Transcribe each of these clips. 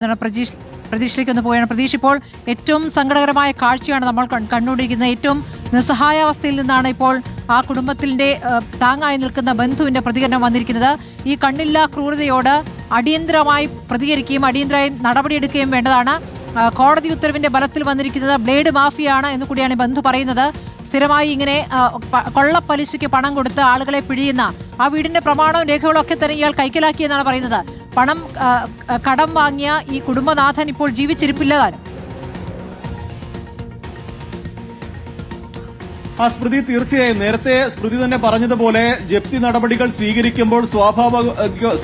പ്രതീക്ഷയിലേക്ക് ഒന്ന് പോവുകയാണ്. പ്രതീക്ഷ, ഇപ്പോൾ ഏറ്റവും സങ്കടകരമായ കാഴ്ചയാണ് നമ്മൾ കണ്ടുകൊണ്ടിരിക്കുന്നത്. ഏറ്റവും നിസ്സഹായാവസ്ഥയിൽ നിന്നാണ് ഇപ്പോൾ ആ കുടുംബത്തിന്റെ താങ്ങായി നിൽക്കുന്ന ബന്ധുവിന്റെ പ്രതികരണം വന്നിരിക്കുന്നത്. ഈ കണ്ണില്ലാ ക്രൂരതയോട് അടിയന്തരമായി പ്രതികരിക്കുകയും അടിയന്തരമായി നടപടിയെടുക്കുകയും വേണ്ടതാണ്. കോടതി ഉത്തരവിന്റെ ബലത്തിൽ വന്നിരിക്കുന്നത് ബ്ലേഡ് മാഫിയാണ് എന്ന് കൂടിയാണ് ബന്ധു പറയുന്നത്. സ്ഥിരമായി ഇങ്ങനെ കൊള്ളപ്പലിശയ്ക്ക് പണം കൊടുത്ത് ആളുകളെ പിഴിയുന്ന ആ വീടിന്റെ പ്രമാണവും രേഖകളും ഒക്കെ തന്നെ ഇയാൾ കൈക്കലാക്കിയെന്നാണ് പറയുന്നത്. പണം കടം വാങ്ങിയ ഈ കുടുംബനാഥൻ ഇപ്പോൾ ജീവിച്ചിരിപ്പില്ലതാനും. സ്മൃതി, തീർച്ചയായും നേരത്തെ സ്മൃതി തന്നെ പറഞ്ഞതുപോലെ ജപ്തി നടപടികൾ സ്വീകരിക്കുമ്പോൾ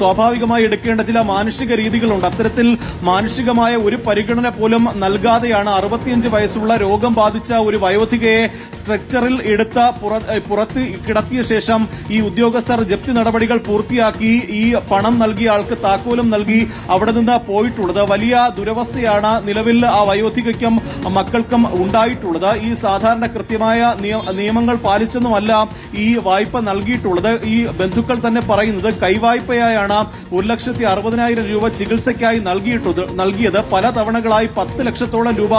സ്വാഭാവികമായി എടുക്കേണ്ട ചില മാനുഷിക രീതികളുണ്ട്. അത്തരത്തിൽ മാനുഷികമായ ഒരു പരിഗണന പോലും നൽകാതെയാണ് 65 വയസ്സുള്ള രോഗം ബാധിച്ച ഒരു വയോധികയെ സ്ട്രെക്ചറിൽ എടുത്ത പുറത്ത് കിടത്തിയ ശേഷം ഈ ഉദ്യോഗസ്ഥർ ജപ്തി നടപടികൾ പൂർത്തിയാക്കി ഈ പണം നൽകിയ ആൾക്ക് താക്കോലും നൽകി അവിടെ നിന്ന് പോയിട്ടുള്ളത്. വലിയ ദുരവസ്ഥയാണ് നിലവിൽ ആ വയോധികയ്ക്കും മക്കൾക്കും ഉണ്ടായിട്ടുള്ളത്. ഈ സാധാരണ കൃത്യമായ നിയമങ്ങൾ പാലിച്ചെന്നുമല്ല ഈ വായ്പ നൽകിയിട്ടുള്ളത്. ഈ ബന്ധുക്കൾ തന്നെ പറയുന്നത് കൈവായ്പയായാണ് 1,60,000 രൂപ ചികിത്സയ്ക്കായി നൽകിയത്. പല തവണകളായി 10 ലക്ഷത്തോളം രൂപ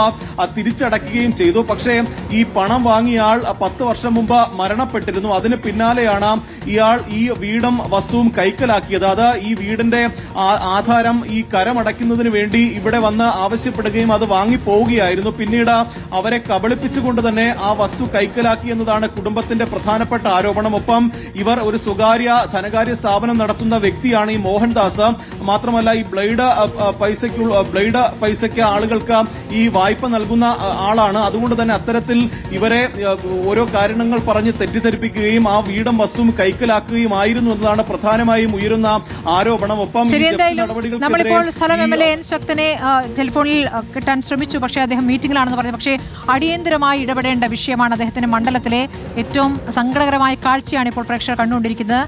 തിരിച്ചടയ്ക്കുകയും ചെയ്തു. പക്ഷേ ഈ പണം വാങ്ങിയ ആൾ 10 വർഷം മുമ്പ് മരണപ്പെട്ടിരുന്നു. അതിന് പിന്നാലെയാണ് ഇയാൾ ഈ വീടും വസ്തുവും കൈക്കലാക്കിയത്. അത് ഈ വീടിന്റെ ആധാരം ഈ കരമടയ്ക്കുന്നതിന് വേണ്ടി ഇവിടെ വന്ന് ആവശ്യപ്പെടുകയും അത് വാങ്ങിപ്പോവുകയായിരുന്നു. പിന്നീട് അവരെ കബളിപ്പിച്ചുകൊണ്ട് തന്നെ ആ വസ്തു കൈക്കലാക്കി എന്നതാണ് കുടുംബത്തിന്റെ പ്രധാനപ്പെട്ട ആരോപണം. ഒപ്പം ഇവർ ഒരു സ്വകാര്യ ധനകാര്യ സ്ഥാപനം നടത്തുന്ന വ്യക്തിയാണ് ഈ മോഹൻദാസ്. മാത്രമല്ല ഈ ബ്ലേഡ് പൈസയ്ക്ക് ആളുകൾക്ക് ഈ വായ്പ നൽകുന്ന ആളാണ്. അതുകൊണ്ട് തന്നെ അത്തരത്തിൽ ഇവരെ ഓരോ കാരണങ്ങൾ പറഞ്ഞ് തെറ്റിദ്ധരിപ്പിക്കുകയും ആ വീടും വസ്തുവും കൈക്കലാക്കുകയുമായിരുന്നു എന്നതാണ് പ്രധാനമായും ഉയരുന്ന ആരോപണം. ഒപ്പം നമ്മളിപ്പോൾ സ്ഥലം MLA N. ശക്തനെ ടെലിഫോണിൽ കിട്ടാൻ ശ്രമിച്ചു. പക്ഷേ അദ്ദേഹം മീറ്റിംഗിലാണെന്ന് പറഞ്ഞു. പക്ഷേ അടിയന്തരമായി ഇടപെടേണ്ട വിഷയമാണ്. അദ്ദേഹത്തിന്റെ മണ്ഡലത്തിലെ ഏറ്റവും സങ്കടകരമായ കാഴ്ചയാണ് ഇപ്പോൾ പ്രേക്ഷകർ കണ്ടുകൊണ്ടിരിക്കുന്നത്.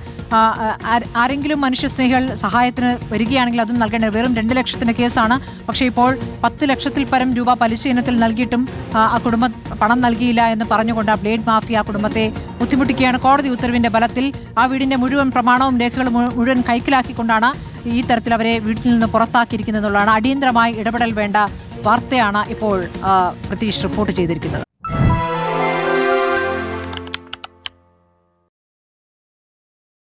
ആരെങ്കിലും മനുഷ്യസ്നേഹികൾ സഹായത്തിന് വരികയാണെങ്കിൽ അതും നൽകേണ്ടത്. വെറും 2 ലക്ഷത്തിന്റെ കേസാണ്. പക്ഷേ ഇപ്പോൾ 10 ലക്ഷത്തിൽ പരം രൂപ പലിശ ഇനത്തിൽ നൽകിയിട്ടും ആ കുടുംബം പണം നൽകിയില്ല എന്ന് പറഞ്ഞുകൊണ്ട് ആ ബ്ലേഡ് മാഫിയ കുടുംബത്തെ ബുദ്ധിമുട്ടിക്കുകയാണ്. കോടതി ഉത്തരവിന്റെ ബലത്തിൽ ആ വീടിന്റെ മുഴുവൻ പ്രമാണവും രേഖകളും മുഴുവൻ കൈക്കലാക്കിക്കൊണ്ടാണ് ഈ തരത്തിൽ അവരെ വീട്ടിൽ നിന്ന് പുറത്താക്കിയിരിക്കുന്നതെന്നുള്ളതാണ്. അടിയന്തരമായി ഇടപെടൽ വേണ്ട വാർത്തയാണ് ഇപ്പോൾ പ്രതീഷ് റിപ്പോർട്ട് ചെയ്തിരിക്കുന്നത്.